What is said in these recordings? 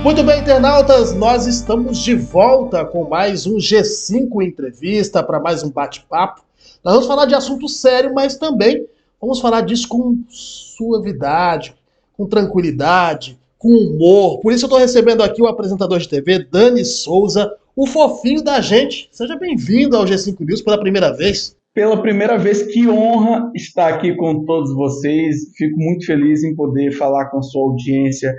Muito bem, internautas, nós estamos de volta com mais um G5 Entrevista, para mais um bate-papo. Nós vamos falar de assunto sério, mas também vamos falar disso com suavidade, com tranquilidade, com humor. Por isso eu estou recebendo aqui o apresentador de TV, Dani Souza, o fofinho da gente. Seja bem-vindo ao G5 News pela primeira vez. Pela primeira vez, que honra estar aqui com todos vocês. Fico muito feliz em poder falar com a sua audiência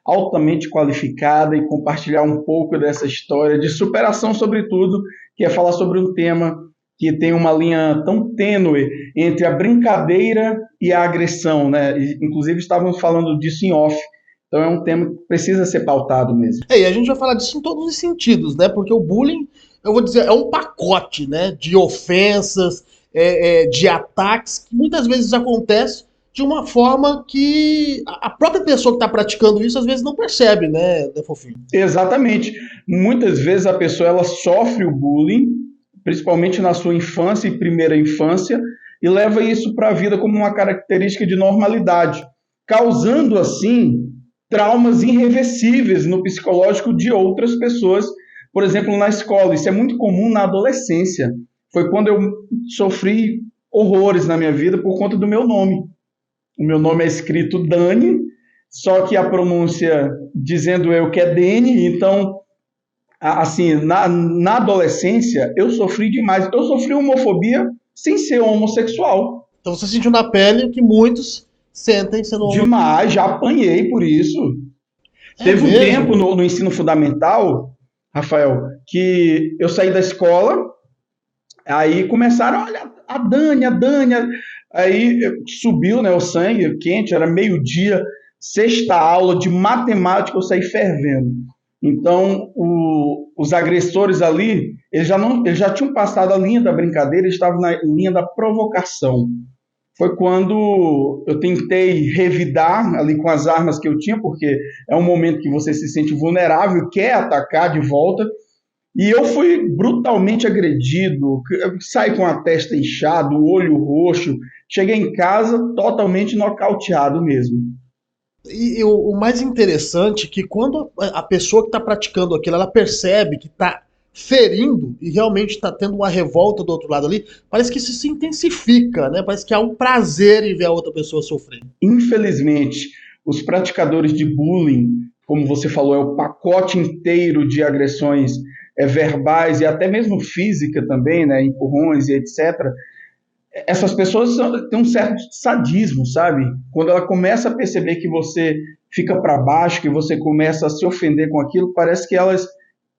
altamente qualificada e compartilhar um pouco dessa história de superação, sobretudo, que é falar sobre um tema que tem uma linha tão tênue entre a brincadeira e a agressão, né? Inclusive, estávamos falando disso em off. Então, é um tema que precisa ser pautado mesmo. E a gente vai falar disso em todos os sentidos, né? Porque o bullying, eu vou dizer, é um pacote, né? De ofensas, de ataques, que muitas vezes acontece de uma forma que a própria pessoa que está praticando isso às vezes não percebe, né, Fofinho? Exatamente. Muitas vezes a pessoa ela sofre o bullying, principalmente na sua infância e primeira infância, e leva isso para a vida como uma característica de normalidade, causando assim traumas irreversíveis no psicológico de outras pessoas, por exemplo, na escola. Isso é muito comum na adolescência. Foi quando eu sofri horrores na minha vida por conta do meu nome. O meu nome é escrito Dani, só que a pronúncia dizendo eu que é Dene. Então, assim, na adolescência, eu sofri demais. Eu sofri homofobia sem ser homossexual. Então você sentiu na pele que muitos sentem sendo homossexual. Demais, já apanhei por isso. Teve um tempo no ensino fundamental, Rafael, que eu saí da escola, aí começaram, olha, a Dani, aí subiu, né, o sangue quente, era meio-dia, sexta aula de matemática, eu saí fervendo. Então, os agressores ali, eles já tinham passado a linha da brincadeira, eles estavam na linha da provocação. Foi quando eu tentei revidar ali com as armas que eu tinha, porque é um momento que você se sente vulnerável, quer atacar de volta, e eu fui brutalmente agredido, saí com a testa inchada, o olho roxo, cheguei em casa totalmente nocauteado mesmo. E o mais interessante é que quando a pessoa que está praticando aquilo, ela percebe que está ferindo e realmente está tendo uma revolta do outro lado ali, parece que isso se intensifica, né? Parece que há um prazer em ver a outra pessoa sofrendo. Infelizmente, os praticadores de bullying, como você falou, é o pacote inteiro de agressões verbais e até mesmo física também, né? Empurrões e etc. Essas pessoas têm um certo sadismo, sabe? Quando ela começa a perceber que você fica para baixo, que você começa a se ofender com aquilo, parece que elas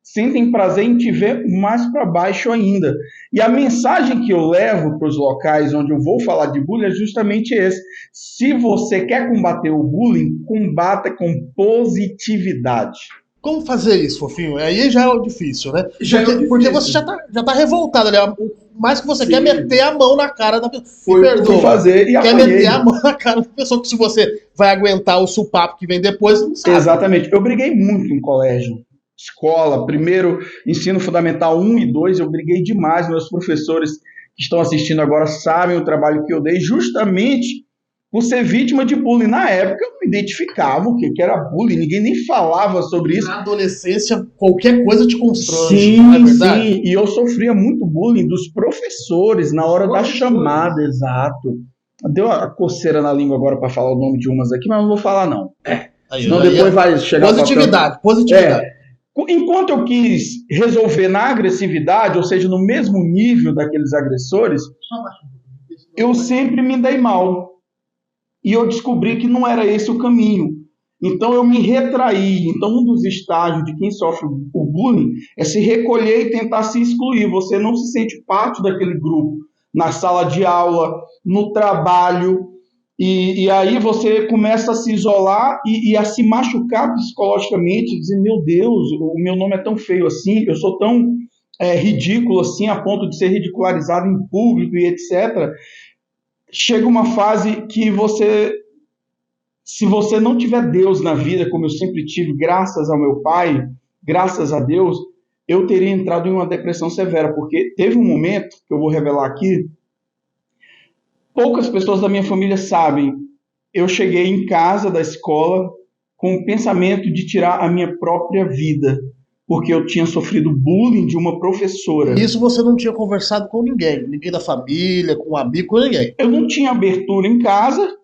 sentem prazer em te ver mais para baixo ainda. E a mensagem que eu levo para os locais onde eu vou falar de bullying é justamente esse. Se você quer combater o bullying, combata com positividade. Como fazer isso, Fofinho? Aí já é difícil, né? Porque você já tá revoltado ali. O mais que você quer meter a mão na cara da pessoa. Fui fazer e quer apanhei. meter a mão na cara da pessoa, que se você vai aguentar o supapo que vem depois, não sabe. Exatamente. Eu briguei muito em colégio. Escola, primeiro, ensino fundamental 1 e 2, eu briguei demais. Meus professores que estão assistindo agora sabem o trabalho que eu dei, justamente por ser vítima de bullying. Na época, eu me identificava o que era bullying, ninguém nem falava sobre isso. Na adolescência, qualquer coisa te constrange, sim, não é verdade? Sim, e eu sofria muito bullying dos professores na hora da chamada, exato. Deu a coceira na língua agora para falar o nome de umas aqui, mas não vou falar não. Senão depois vai chegar... Positividade. Enquanto eu quis resolver na agressividade, ou seja, no mesmo nível daqueles agressores, eu sempre me dei mal. E eu descobri que não era esse o caminho. Então eu me retraí. Então um dos estágios de quem sofre o bullying é se recolher e tentar se excluir. Você não se sente parte daquele grupo. Na sala de aula, no trabalho... E aí você começa a se isolar e a se machucar psicologicamente, dizer, meu Deus, o meu nome é tão feio assim, eu sou tão ridículo assim, a ponto de ser ridicularizado em público e etc. Chega uma fase que se você não tiver Deus na vida, como eu sempre tive, graças ao meu pai, graças a Deus, eu teria entrado em uma depressão severa, porque teve um momento, que eu vou revelar aqui, poucas pessoas da minha família sabem. Eu cheguei em casa da escola com o pensamento de tirar a minha própria vida, porque eu tinha sofrido bullying de uma professora. Isso você não tinha conversado com ninguém, ninguém da família, com um amigo, com ninguém. Eu não tinha abertura em casa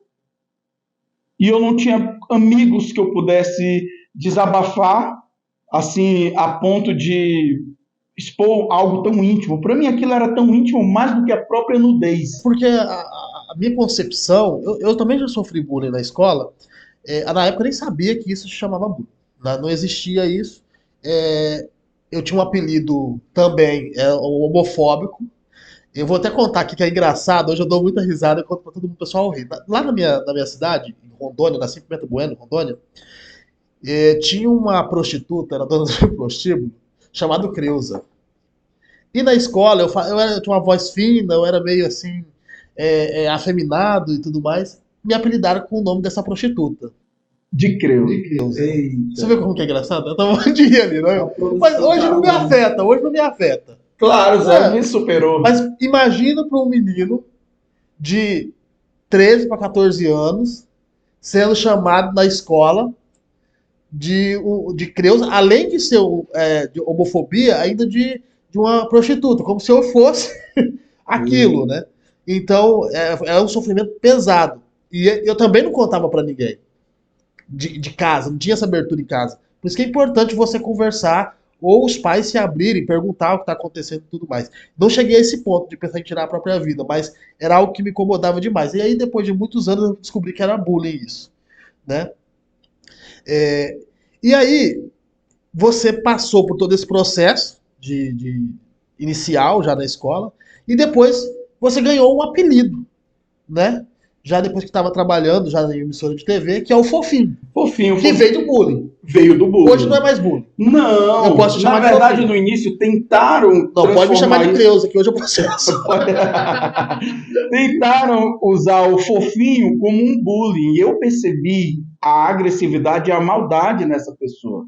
e eu não tinha amigos que eu pudesse desabafar, assim, a ponto de expor algo tão íntimo. Para mim aquilo era tão íntimo mais do que a própria nudez. Porque a minha concepção, eu também já sofri bullying na escola, na época eu nem sabia que isso se chamava bullying, né? Não existia isso. Eu tinha um apelido também homofóbico. Eu vou até contar aqui que é engraçado, hoje eu dou muita risada e conto pra todo mundo, o pessoal rir. Lá na minha cidade, em Rondônia, nasci em Pimenta Bueno, Rondônia, tinha uma prostituta, era dona de um prostíbulo, chamada Creuza. E na escola eu tinha uma voz fina, eu era meio assim, afeminado e tudo mais. Me apelidaram com o nome dessa prostituta. De Creuza. Você vê como que é engraçado? Eu tava de rir ali, né? Mas hoje não me afeta, hoje não me afeta. Claro, Zé me superou. Mas imagina para um menino de 13 para 14 anos sendo chamado na escola de Creuza, além de ser de homofobia, ainda de uma prostituta, como se eu fosse aquilo, né? Então, é um sofrimento pesado. E eu também não contava para ninguém de casa, não tinha essa abertura em casa. Por isso que é importante você conversar ou os pais se abrirem, perguntar o que está acontecendo e tudo mais. Não cheguei a esse ponto de pensar em tirar a própria vida, mas era algo que me incomodava demais. E aí, depois de muitos anos, eu descobri que era bullying isso, né? E aí, você passou por todo esse processo de inicial, já na escola, e depois você ganhou um apelido, né? Já depois que estava trabalhando, já em emissora de TV, que é o Fofinho. Fofinho. Que veio do bullying. Veio do bullying. Hoje não é mais bullying. Não, eu posso te chamar na verdade, de no início, tentaram. Não, pode me chamar de Creuza, que hoje eu processo. Tentaram usar o Fofinho como um bullying. E eu percebi a agressividade e a maldade nessa pessoa.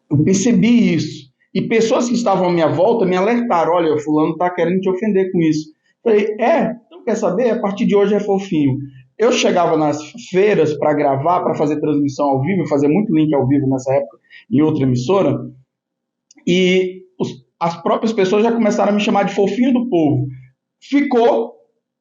Eu percebi isso. E pessoas que estavam à minha volta me alertaram: olha, fulano está querendo te ofender com isso. Falei, então quer saber? A partir de hoje é Fofinho. Eu chegava nas feiras para gravar, para fazer transmissão ao vivo, fazer muito link ao vivo nessa época em outra emissora, e as próprias pessoas já começaram a me chamar de Fofinho do Povo. Ficou,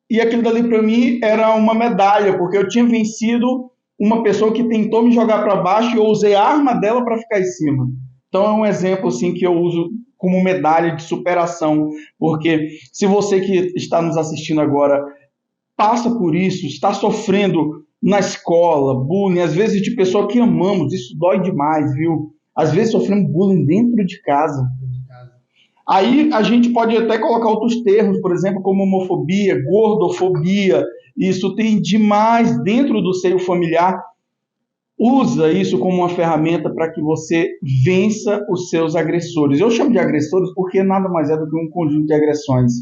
e aquilo dali para mim era uma medalha, porque eu tinha vencido uma pessoa que tentou me jogar para baixo e eu usei a arma dela para ficar em cima. Então é um exemplo assim que eu uso como medalha de superação, porque se você que está nos assistindo agora passa por isso, está sofrendo na escola, bullying, às vezes de pessoa que amamos, isso dói demais, viu? Às vezes sofremos bullying dentro de casa. Aí a gente pode até colocar outros termos, por exemplo, como homofobia, gordofobia, isso tem demais dentro do seio familiar. Usa isso como uma ferramenta para que você vença os seus agressores. Eu chamo de agressores porque nada mais é do que um conjunto de agressões.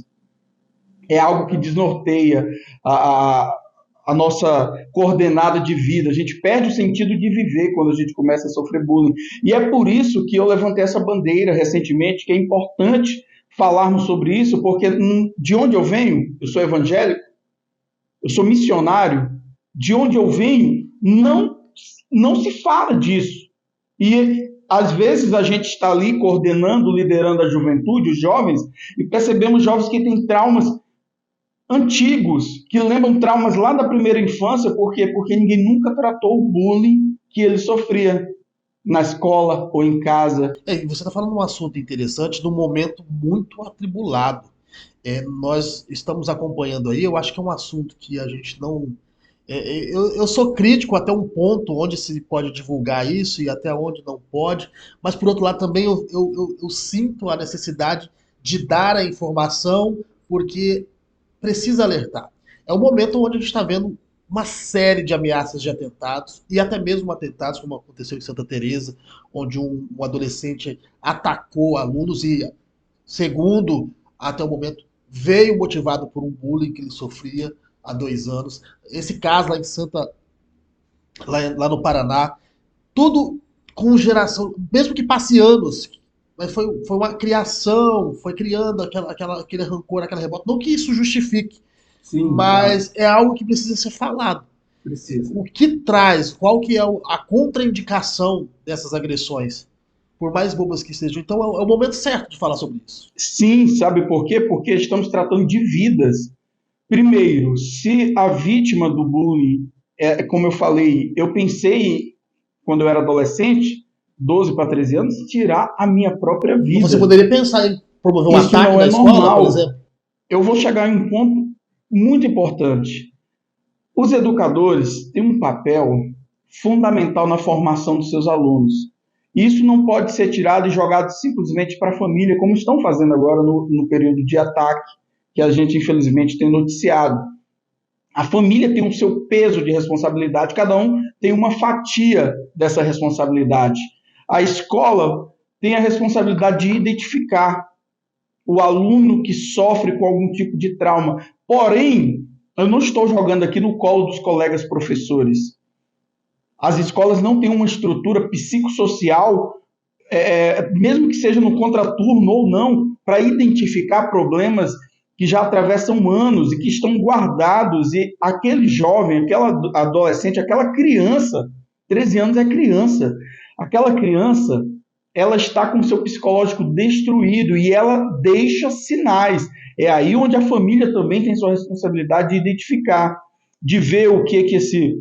É algo que desnorteia a nossa coordenada de vida. A gente perde o sentido de viver quando a gente começa a sofrer bullying. E é por isso que eu levantei essa bandeira recentemente, que é importante falarmos sobre isso, porque de onde eu venho, eu sou evangélico, eu sou missionário, de onde eu venho, não se fala disso. E às vezes a gente está ali coordenando, liderando a juventude, os jovens, e percebemos jovens que têm traumas antigos, que lembram traumas lá da primeira infância. Por quê? Porque ninguém nunca tratou o bullying que ele sofria na escola ou em casa. Você está falando um assunto interessante num momento muito atribulado. Nós estamos acompanhando aí, eu acho que é um assunto que a gente não... eu sou crítico até um ponto onde se pode divulgar isso e até onde não pode, mas por outro lado também eu sinto a necessidade de dar a informação, porque precisa alertar. É um momento onde a gente está vendo uma série de ameaças de atentados, e até mesmo atentados, como aconteceu em Santa Teresa, onde um adolescente atacou alunos e, segundo até o momento, veio motivado por um bullying que ele sofria há 2 anos. Esse caso lá no Paraná, tudo com geração, mesmo que passe anos, mas foi uma criação, foi criando aquele rancor, aquela revolta. Não que isso justifique, Sim, mas é algo que precisa ser falado. Precisa. O que traz, qual que é a contraindicação dessas agressões? Por mais bobas que sejam. Então é o momento certo de falar sobre isso. Sim, sabe por quê? Porque estamos tratando de vidas. Primeiro, se a vítima do bullying, como eu falei, eu pensei, quando eu era adolescente, 12 para 13 anos, tirar a minha própria Então vida. você poderia pensar em promover um Isso ataque não na é escola, normal. por exemplo? Eu vou chegar em um ponto muito importante. Os educadores têm um papel fundamental na formação dos seus alunos. Isso não pode ser tirado e jogado simplesmente para a família, como estão fazendo agora no período de ataque, que a gente infelizmente tem noticiado. A família tem o seu peso de responsabilidade, cada um tem uma fatia dessa responsabilidade. A escola tem a responsabilidade de identificar o aluno que sofre com algum tipo de trauma. Porém, eu não estou jogando aqui no colo dos colegas professores. As escolas não têm uma estrutura psicossocial, mesmo que seja no contraturno ou não, para identificar problemas que já atravessam anos e que estão guardados. E aquele jovem, aquela adolescente, aquela criança, 13 anos é criança, aquela criança, ela está com o seu psicológico destruído e ela deixa sinais. É aí onde a família também tem sua responsabilidade de identificar, de ver o que esse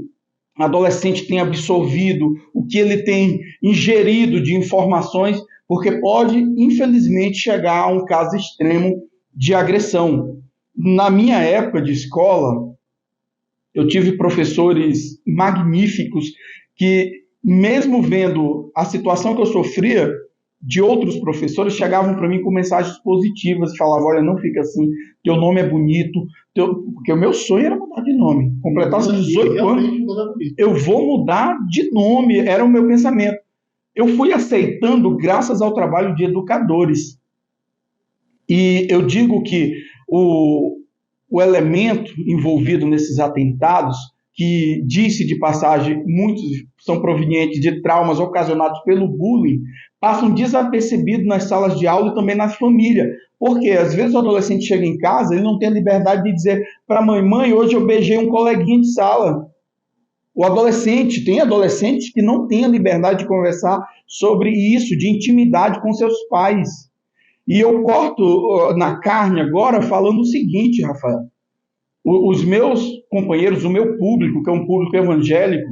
adolescente tem absorvido, o que ele tem ingerido de informações, porque pode, infelizmente, chegar a um caso extremo de agressão. Na minha época de escola, eu tive professores magníficos que, mesmo vendo a situação que eu sofria, de outros professores chegavam para mim com mensagens positivas, falavam, olha, não fica assim, teu nome é bonito, porque o meu sonho era mudar de nome, completar os 18 anos, eu vou mudar de nome, era o meu pensamento. Eu fui aceitando graças ao trabalho de educadores. E eu digo que o elemento envolvido nesses atentados, que disse de passagem, muitos são provenientes de traumas ocasionados pelo bullying, passam desapercebidos nas salas de aula e também na família. Porque às vezes o adolescente chega em casa, ele não tem a liberdade de dizer para a mãe, hoje eu beijei um coleguinha de sala. O adolescente, tem adolescentes que não têm a liberdade de conversar sobre isso, de intimidade com seus pais. E eu corto na carne agora falando o seguinte, Rafael. Os meus companheiros, o meu público, que é um público evangélico,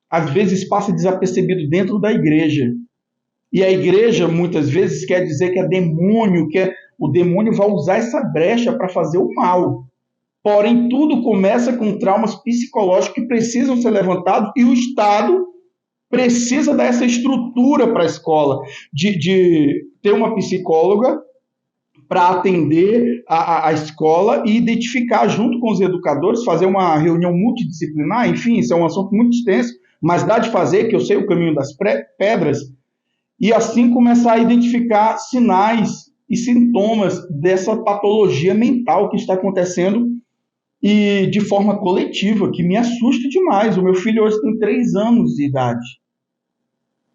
às vezes passa desapercebido dentro da igreja. E a igreja, muitas vezes, quer dizer que é demônio, o demônio vai usar essa brecha para fazer o mal. Porém, tudo começa com traumas psicológicos que precisam ser levantados e o Estado precisa dessa estrutura para a escola, de ter uma psicóloga para atender a escola e identificar junto com os educadores, fazer uma reunião multidisciplinar, enfim, isso é um assunto muito extenso, mas dá de fazer, que eu sei o caminho das pedras, e assim começar a identificar sinais e sintomas dessa patologia mental que está acontecendo e de forma coletiva, que me assusta demais. O meu filho hoje tem 3 anos de idade.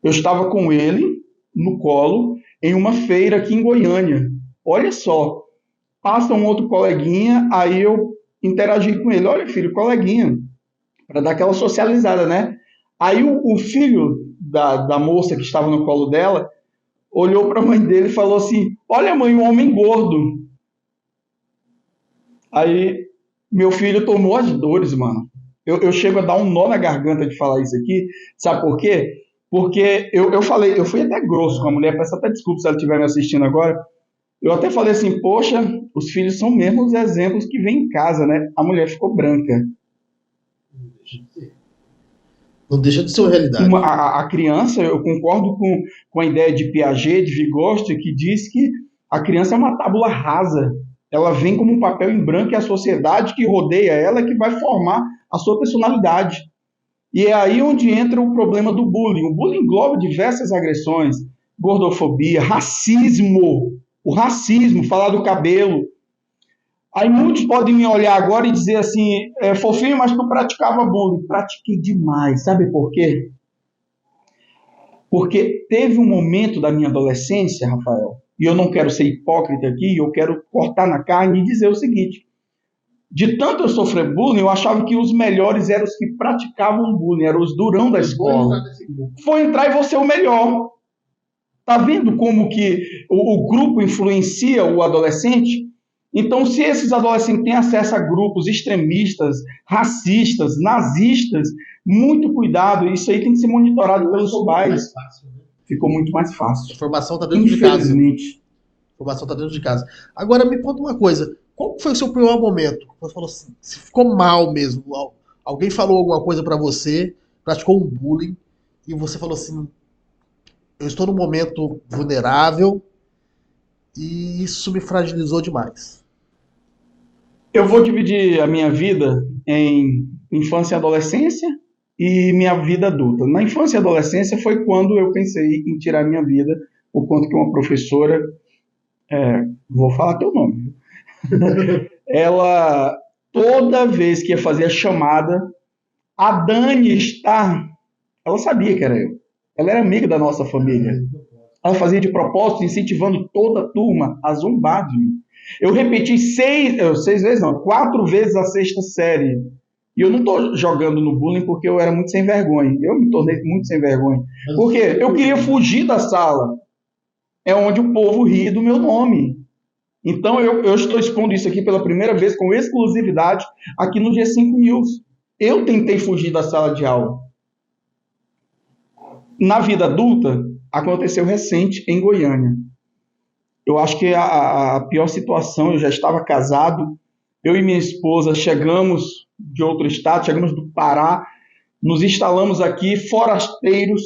Eu estava com ele no colo em uma feira aqui em Goiânia. Olha só, passa um outro coleguinha, aí eu interagi com ele. Olha, filho, coleguinha, para dar aquela socializada, né? Aí o filho da moça que estava no colo dela olhou para a mãe dele e falou assim, olha, mãe, um homem gordo. Aí meu filho tomou as dores, mano. Eu chego a dar um nó na garganta de falar isso aqui. Sabe por quê? Porque eu falei, eu fui até grosso com a mulher, peço até desculpa se ela estiver me assistindo agora. Eu até falei assim, poxa, os filhos são mesmo os exemplos que vêm em casa, né? A mulher ficou branca. Não deixa de ser uma realidade. A criança, eu concordo com a ideia de Piaget, de Vygotsky, que diz que a criança é uma tábula rasa. Ela vem como um papel em branco e a sociedade que rodeia ela é que vai formar a sua personalidade. E é aí onde entra o problema do bullying. O bullying engloba diversas agressões, gordofobia, racismo, o racismo, falar do cabelo. Aí muitos podem me olhar agora e dizer assim, fofinho, mas tu praticava bullying. Pratiquei demais, sabe por quê? Porque teve um momento da minha adolescência, Rafael, e eu não quero ser hipócrita aqui, eu quero cortar na carne e dizer o seguinte, De tanto eu sofrer bullying, eu achava que os melhores eram os que praticavam bullying, eram os durão da escola. Vou entrar e vou ser o melhor. Tá vendo como que o grupo influencia o adolescente? Então, se esses adolescentes têm acesso a grupos extremistas, racistas, nazistas, muito cuidado, isso aí tem que ser monitorado pelos pais. Ficou muito mais fácil. A informação está dentro de casa. Infelizmente. A informação está dentro de casa. Agora, me conta uma coisa. Qual foi o seu pior momento? Você falou assim, se ficou mal mesmo. Alguém falou alguma coisa para você, praticou um bullying, e você falou assim, eu estou num momento vulnerável e isso me fragilizou demais. Eu vou dividir a minha vida em infância e adolescência e minha vida adulta. Na infância e adolescência foi quando eu pensei em tirar minha vida, por conta que uma professora, vou falar teu nome, ela, toda vez que ia fazer a chamada, a Dani está, ela sabia que era eu. Ela era amiga da nossa família. Ela fazia de propósito, incentivando toda a turma a zombar de mim. Eu repeti 4 vezes a sexta série. E eu não estou jogando no bullying porque eu era muito sem vergonha. Eu me tornei muito sem vergonha. Por quê? Eu queria fugir da sala. É onde o povo ri do meu nome. Então eu estou expondo isso aqui pela primeira vez com exclusividade aqui no G5 News. Eu tentei fugir da sala de aula. Na vida adulta, aconteceu recente em Goiânia. Eu acho que a pior situação, eu já estava casado, eu e minha esposa chegamos de outro estado, chegamos do Pará, nos instalamos aqui, forasteiros,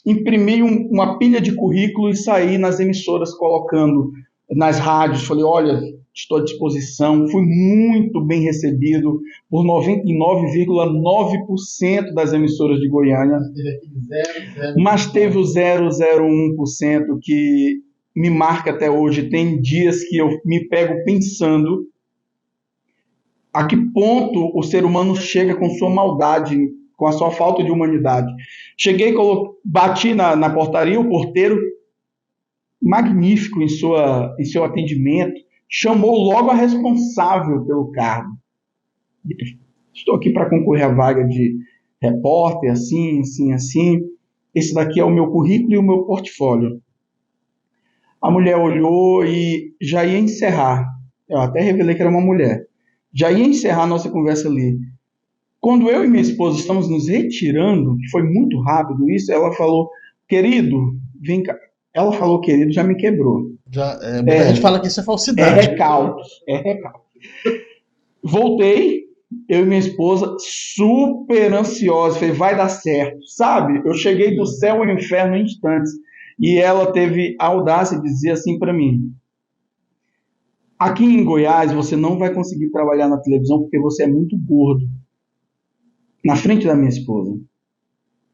imprimi uma pilha de currículo e saí nas emissoras colocando nas rádios, falei, olha, estou à disposição, fui muito bem recebido por 99,9% das emissoras de Goiânia, mas teve o 0,01% que me marca até hoje. Tem dias que eu me pego pensando a que ponto o ser humano chega com sua maldade, com a sua falta de humanidade. Cheguei, bati na portaria, o porteiro, magnífico em seu atendimento, chamou logo a responsável pelo cargo. Estou aqui para concorrer à vaga de repórter, assim. Esse daqui é o meu currículo e o meu portfólio. A mulher olhou e já ia encerrar. Eu até revelei que era uma mulher. Já ia encerrar a nossa conversa ali. Quando eu e minha esposa estamos nos retirando, que foi muito rápido isso, ela falou, querido, vem cá. Ela falou, querido, já me quebrou. Muita gente fala que isso é falsidade. É recalque. Voltei, eu e minha esposa, super ansiosa. Falei, vai dar certo. Sabe, eu cheguei do céu ao inferno em instantes. E ela teve a audácia de dizer assim para mim, aqui em Goiás você não vai conseguir trabalhar na televisão porque você é muito gordo. Na frente da minha esposa.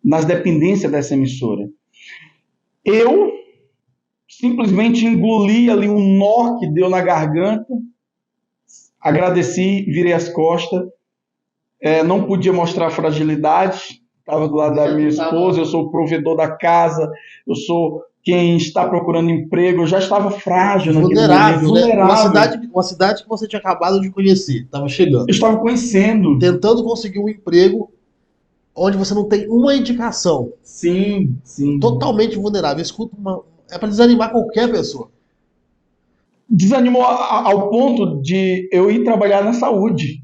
Nas dependências dessa emissora. Eu simplesmente engoli ali um nó que deu na garganta, agradeci, virei as costas, não podia mostrar fragilidade, estava do lado da minha esposa, eu sou o provedor da casa, eu sou quem está procurando emprego, eu já estava frágil vulnerável, né? Uma cidade que você tinha acabado de conhecer, estava chegando. Eu estava conhecendo. Tentando conseguir um emprego onde você não tem uma indicação. Sim. Totalmente vulnerável. Escuta, é para desanimar qualquer pessoa. Desanimou ao ponto de eu ir trabalhar na saúde.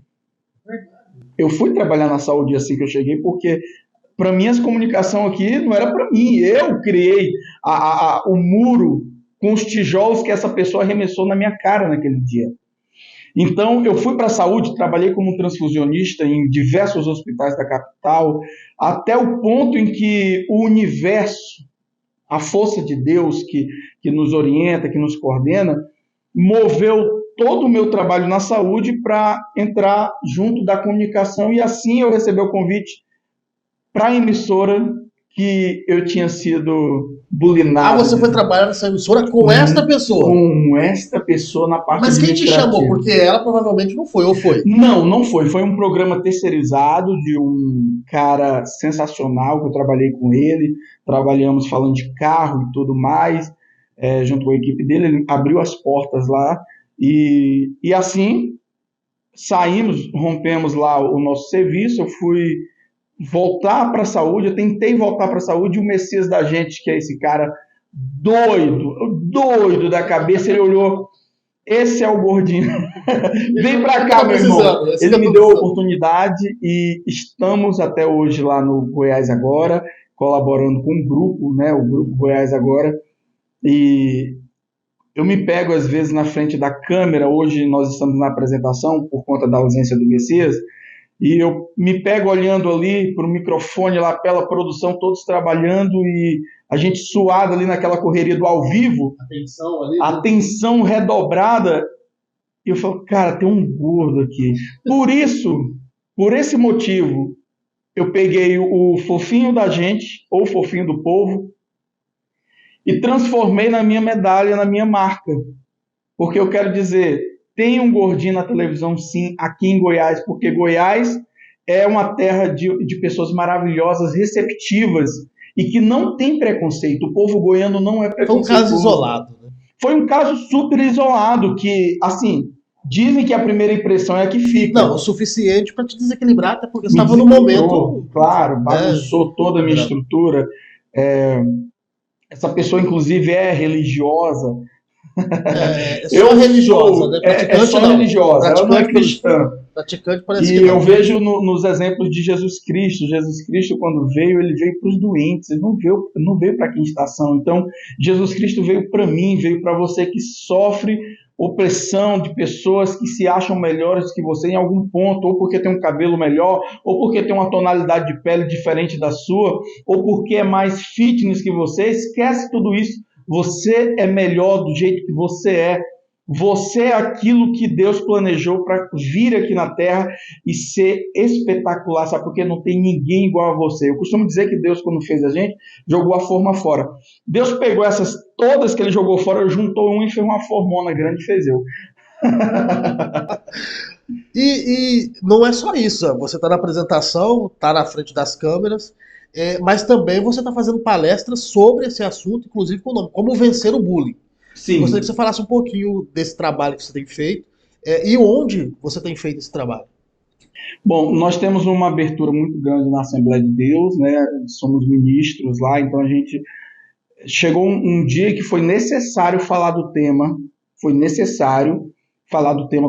Eu fui trabalhar na saúde assim que eu cheguei, porque para mim essa comunicação aqui não era para mim. Eu criei o muro com os tijolos que essa pessoa arremessou na minha cara naquele dia. Então, eu fui para a saúde, trabalhei como transfusionista em diversos hospitais da capital, até o ponto em que o universo, a força de Deus que nos orienta, que nos coordena, moveu todo o meu trabalho na saúde para entrar junto da comunicação, e assim eu recebi o convite para a emissora que eu tinha sido bulinado. Você foi trabalhar nessa emissora com esta pessoa? Com esta pessoa na parte administrativa. Mas quem te chamou? Porque ela provavelmente não foi, ou foi? Não foi. Foi um programa terceirizado de um cara sensacional, que eu trabalhei com ele. Trabalhamos falando de carro e tudo mais, junto com a equipe dele. Ele abriu as portas lá e assim saímos, rompemos lá o nosso serviço, eu fui voltar para a saúde, eu tentei voltar para a saúde, e o Messias da gente, que é esse cara doido da cabeça, ele olhou, esse é o gordinho, vem para cá, meu irmão. Ele me deu a oportunidade e estamos até hoje lá no Goiás Agora, colaborando com o grupo, né, o Grupo Goiás Agora, e eu me pego às vezes na frente da câmera, hoje nós estamos na apresentação por conta da ausência do Messias, e eu me pego olhando ali para o microfone, lá pela produção, todos trabalhando e a gente suado ali naquela correria do ao vivo, a tensão redobrada, e eu falo, cara, tem um gordo aqui. Por esse motivo, eu peguei o fofinho da gente, ou fofinho do povo, e transformei na minha medalha, na minha marca. Porque eu quero dizer, tem um gordinho na televisão, sim, aqui em Goiás, porque Goiás é uma terra de pessoas maravilhosas, receptivas, e que não tem preconceito. O povo goiano não é preconceituoso. Foi um caso isolado, né? Foi um caso super isolado, que, assim, dizem que a primeira impressão é a que fica. Não, o suficiente para te desequilibrar, até porque você estava no momento... Claro, bagunçou toda a minha estrutura. Essa pessoa, inclusive, é religiosa. Só religiosa, né? É só religiosa, ela não é cristã. Praticante parece e que eu vejo nos exemplos de Jesus Cristo. Jesus Cristo, quando veio, ele veio para os doentes, ele não veio para quem está são. Então, Jesus Cristo veio para mim, veio para você que sofre opressão de pessoas que se acham melhores que você em algum ponto, ou porque tem um cabelo melhor, ou porque tem uma tonalidade de pele diferente da sua, ou porque é mais fitness que você. Esquece tudo isso. Você é melhor do jeito que você é. Você é aquilo que Deus planejou para vir aqui na Terra e ser espetacular, sabe? Porque não tem ninguém igual a você. Eu costumo dizer que Deus, quando fez a gente, jogou a forma fora. Deus pegou essas todas que ele jogou fora, juntou um e fez uma formona grande e fez eu. E não é só isso. Você está na apresentação, está na frente das câmeras, mas também você está fazendo palestras sobre esse assunto, inclusive com o nome, Como Vencer o Bullying. Sim. Gostaria que você falasse um pouquinho desse trabalho que você tem feito e onde você tem feito esse trabalho. Bom, nós temos uma abertura muito grande na Assembleia de Deus, né? Somos ministros lá, então a gente chegou um dia que foi necessário falar do tema,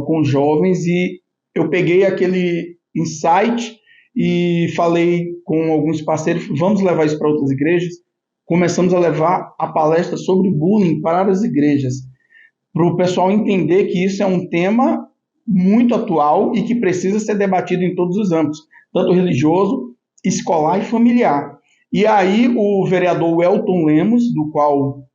com jovens, e eu peguei aquele insight e falei com alguns parceiros, vamos levar isso para outras igrejas. Começamos a levar a palestra sobre bullying para as igrejas, para o pessoal entender que isso é um tema muito atual e que precisa ser debatido em todos os âmbitos, tanto religioso, escolar e familiar. E aí o vereador Welton Lemos, do qual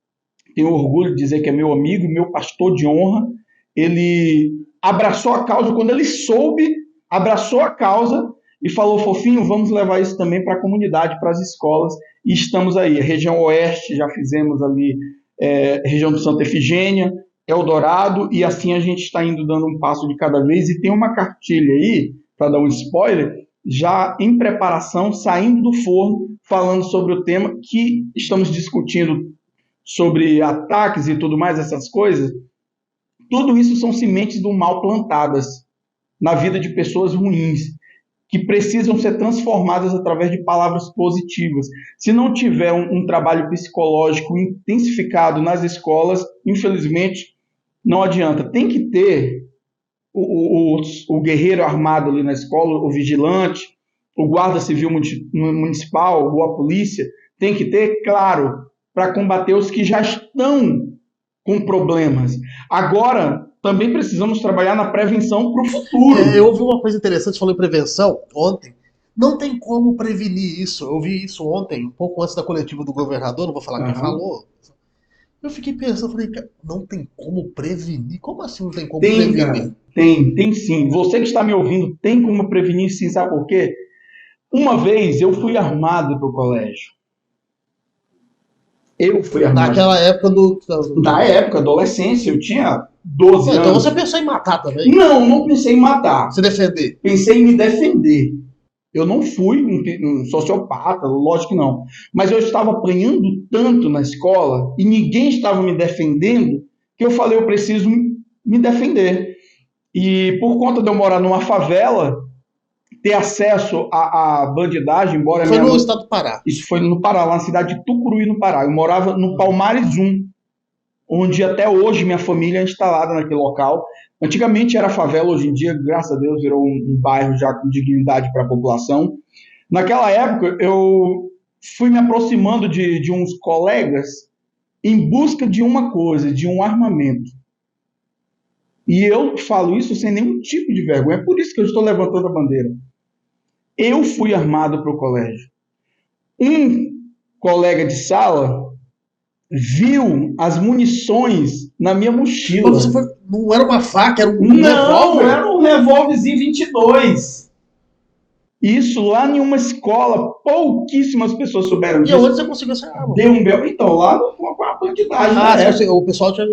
tenho orgulho de dizer que é meu amigo, meu pastor de honra, ele abraçou a causa, quando ele soube, abraçou a causa e falou, fofinho, vamos levar isso também para a comunidade, para as escolas, e estamos aí. A região oeste, já fizemos ali, região do Santa Efigênia, Eldorado, e assim a gente está indo dando um passo de cada vez, e tem uma cartilha aí, para dar um spoiler, já em preparação, saindo do forno, falando sobre o tema que estamos discutindo, sobre ataques e tudo mais, essas coisas. Tudo isso são sementes do mal plantadas na vida de pessoas ruins, que precisam ser transformadas através de palavras positivas. Se não tiver um trabalho psicológico intensificado nas escolas, infelizmente, não adianta. Tem que ter o guerreiro armado ali na escola, o vigilante, o guarda civil municipal, ou a polícia, tem que ter, claro, para combater os que já estão com problemas. Agora, também precisamos trabalhar na prevenção para o futuro. Eu ouvi uma coisa interessante, falou em prevenção ontem. Não tem como prevenir isso. Eu vi isso ontem, um pouco antes da coletiva do governador, não vou falar quem falou. Eu fiquei pensando, falei, não tem como prevenir? Como assim não tem como prevenir? Cara, tem sim. Você que está me ouvindo, tem como prevenir sim, sabe por quê? Uma vez eu fui armado para o colégio. Naquela época Na época, adolescência, eu tinha 12 anos. Então você pensou em matar também? Não pensei em matar. Se defender? Pensei em me defender. Eu não fui um sociopata, lógico que não. Mas eu estava apanhando tanto na escola e ninguém estava me defendendo que eu falei, eu preciso me defender. E por conta de eu morar numa favela, ter acesso à bandidagem, embora... Foi no estado do Pará. Isso foi no Pará, lá na cidade de Tucuruí, no Pará. Eu morava no Palmares 1, onde até hoje minha família é instalada naquele local. Antigamente era favela, hoje em dia, graças a Deus, virou um bairro já com dignidade para a população. Naquela época, eu fui me aproximando de uns colegas em busca de uma coisa, de um armamento. E eu falo isso sem nenhum tipo de vergonha. É por isso que eu estou levantando a bandeira. Eu fui armado para o colégio. Um colega de sala viu as munições na minha mochila. Mas não era uma faca, era um revólver? Não, era um revólverzinho 22. Isso lá em uma escola, pouquíssimas pessoas souberam disso. E onde você conseguiu essa arma? Deu um belo. Então, lá com a bandidagem. O pessoal tinha...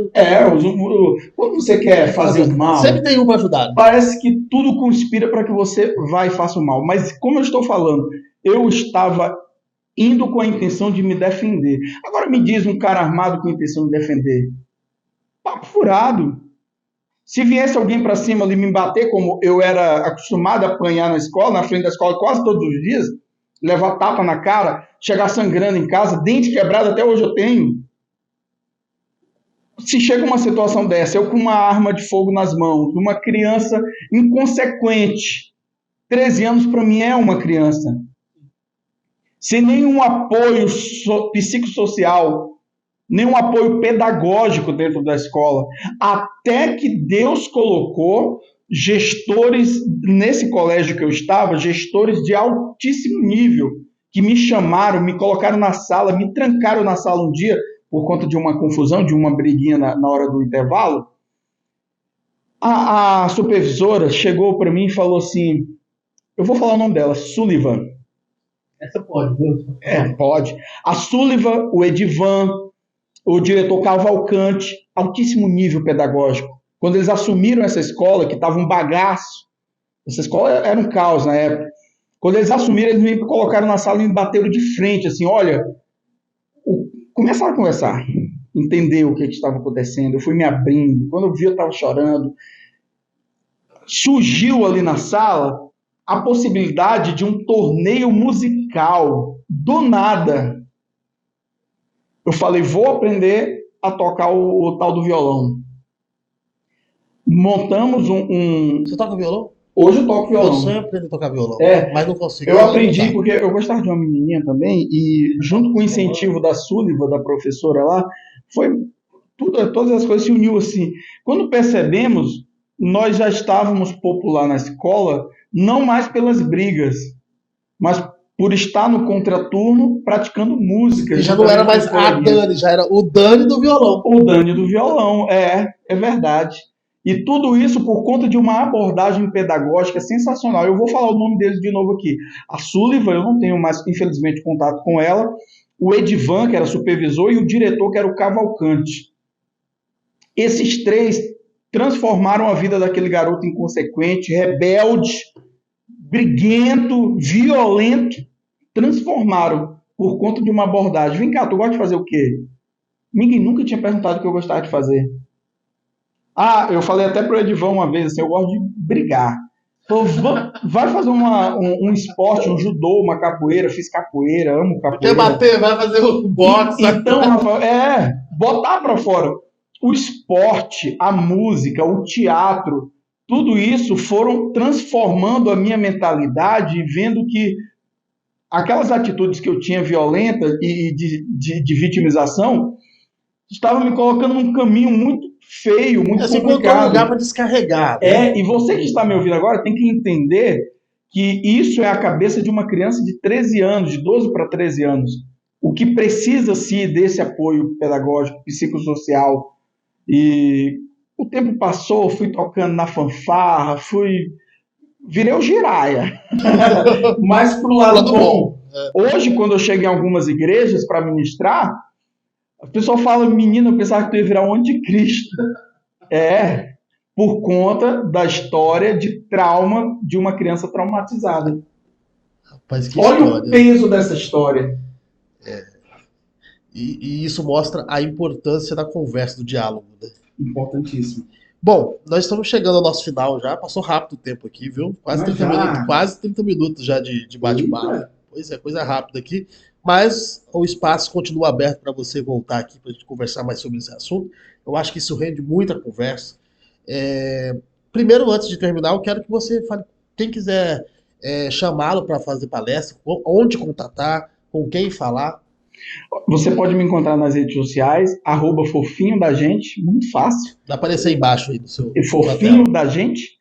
Quando você quer fazer o mal... Sempre tem um para ajudar. Parece que tudo conspira para que você vá e faça o mal. Mas, como eu estou falando, eu estava indo com a intenção de me defender. Agora me diz um cara armado com a intenção de defender. Papo furado. Se viesse alguém para cima ali me bater, como eu era acostumado a apanhar na escola, na frente da escola quase todos os dias, levar tapa na cara, chegar sangrando em casa, dente quebrado até hoje eu tenho. Se chega uma situação dessa, eu com uma arma de fogo nas mãos, uma criança inconsequente, 13 anos para mim é uma criança, sem nenhum apoio psicossocial, nenhum apoio pedagógico dentro da escola, até que Deus colocou gestores nesse colégio que eu estava, gestores de altíssimo nível, que me chamaram, me colocaram na sala, me trancaram na sala um dia, por conta de uma confusão, de uma briguinha na hora do intervalo. A supervisora chegou para mim e falou assim, eu vou falar o nome dela, Sullivan. Essa pode, viu? Pode. A Sullivan, o Edivan, o diretor Cavalcante, altíssimo nível pedagógico. Quando eles assumiram essa escola, que estava um bagaço, essa escola era um caos na época. Quando eles assumiram, eles me colocaram na sala e me bateram de frente, assim, olha, começaram a conversar, entender o que estava acontecendo. Eu fui me abrindo, quando eu vi eu estava chorando. Surgiu ali na sala a possibilidade de um torneio musical, do nada. Eu falei, vou aprender a tocar o tal do violão. Montamos Você toca violão? Hoje eu toco violão. Eu sempre aprendi a tocar violão, mas não consigo. Eu aprendi porque eu gostava de uma menininha também, e junto com o incentivo da Sullivan, da professora lá, foi todas as coisas se uniu assim. Quando percebemos, nós já estávamos popular na escola, não mais pelas brigas, mas por estar no contraturno praticando música. E já não era mais a Dani, já era o Dani do violão. O Dani do violão, é verdade. E tudo isso por conta de uma abordagem pedagógica sensacional. Eu vou falar o nome deles de novo aqui. A Sullivan, eu não tenho mais, infelizmente, contato com ela. O Edivan, que era supervisor, e o diretor, que era o Cavalcante. Esses três transformaram a vida daquele garoto inconsequente, rebelde, briguento, violento. Transformaram por conta de uma abordagem. Vem cá, tu gosta de fazer o quê? Ninguém nunca tinha perguntado o que eu gostava de fazer. Eu falei até pro Edivan uma vez, assim, eu gosto de brigar. Então, vai fazer um esporte, um judô, uma capoeira, fiz capoeira, amo capoeira. Quer bater, vai fazer o boxe. Então, Rafael, botar para fora. O esporte, a música, o teatro, tudo isso foram transformando a minha mentalidade e vendo que aquelas atitudes que eu tinha violentas e de vitimização estavam me colocando num caminho muito feio, muito complicado. Um lugar para descarregar. E você que está me ouvindo agora tem que entender que isso é a cabeça de uma criança de 13 anos, de 12 para 13 anos. O que precisa-se desse apoio pedagógico, psicossocial. E o tempo passou, fui tocando na fanfarra, virei o giraia. Mas pro lado bom. Hoje, quando eu chego em algumas igrejas para ministrar, a pessoa fala, menina, eu pensava que tu ia virar um anticristo. Por conta da história de trauma de uma criança traumatizada. Rapaz, que Olha história. O peso dessa história. E isso mostra a importância da conversa, do diálogo. Né? Importantíssimo. Bom, nós estamos chegando ao nosso final já, passou rápido o tempo aqui, viu? Quase 30 minutos já de bate-papo. Eita. Pois é, coisa rápida aqui. Mas o espaço continua aberto para você voltar aqui para a gente conversar mais sobre esse assunto. Eu acho que isso rende muita conversa. É, primeiro, antes de terminar, eu quero que você fale, quem quiser chamá-lo para fazer palestra, onde contatar, com quem falar. Você pode me encontrar nas redes sociais, @fofinho da gente, muito fácil. Vai aparecer aí embaixo aí do seu. Fofinho da gente.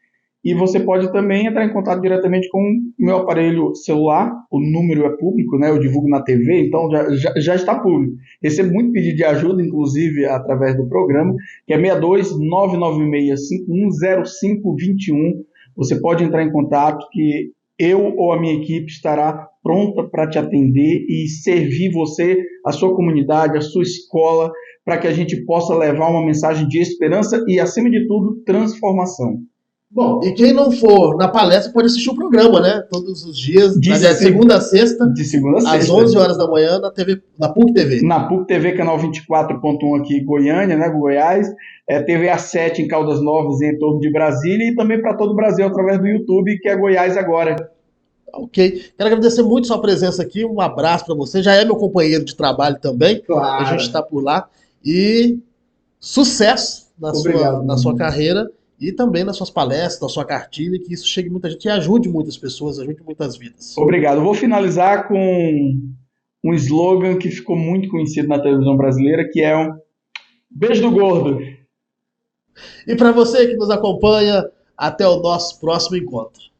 E você pode também entrar em contato diretamente com o meu aparelho celular. O número é público, né? Eu divulgo na TV, então já está público. Recebo muito pedido de ajuda, inclusive através do programa, que é 62 996510521. Você pode entrar em contato que eu ou a minha equipe estará pronta para te atender e servir você, a sua comunidade, a sua escola, para que a gente possa levar uma mensagem de esperança e, acima de tudo, transformação. Bom, e quem não for na palestra pode assistir o programa, né? Todos os dias, de segunda a sexta, às 11 horas da manhã, na PUC TV. Na PUC TV, canal 24.1 aqui em Goiânia, né, Goiás. TV A7 em Caldas Novas, em torno de Brasília, e também para todo o Brasil através do YouTube, que é Goiás Agora. Ok. Quero agradecer muito sua presença aqui. Um abraço para você. Já é meu companheiro de trabalho também. Claro. A gente está por lá. E sucesso na sua carreira e também nas suas palestras, na sua cartilha, que isso chegue muita gente e ajude muitas pessoas, ajude muitas vidas. Obrigado. Eu vou finalizar com um slogan que ficou muito conhecido na televisão brasileira, que é um beijo do gordo. E para você que nos acompanha, até o nosso próximo encontro.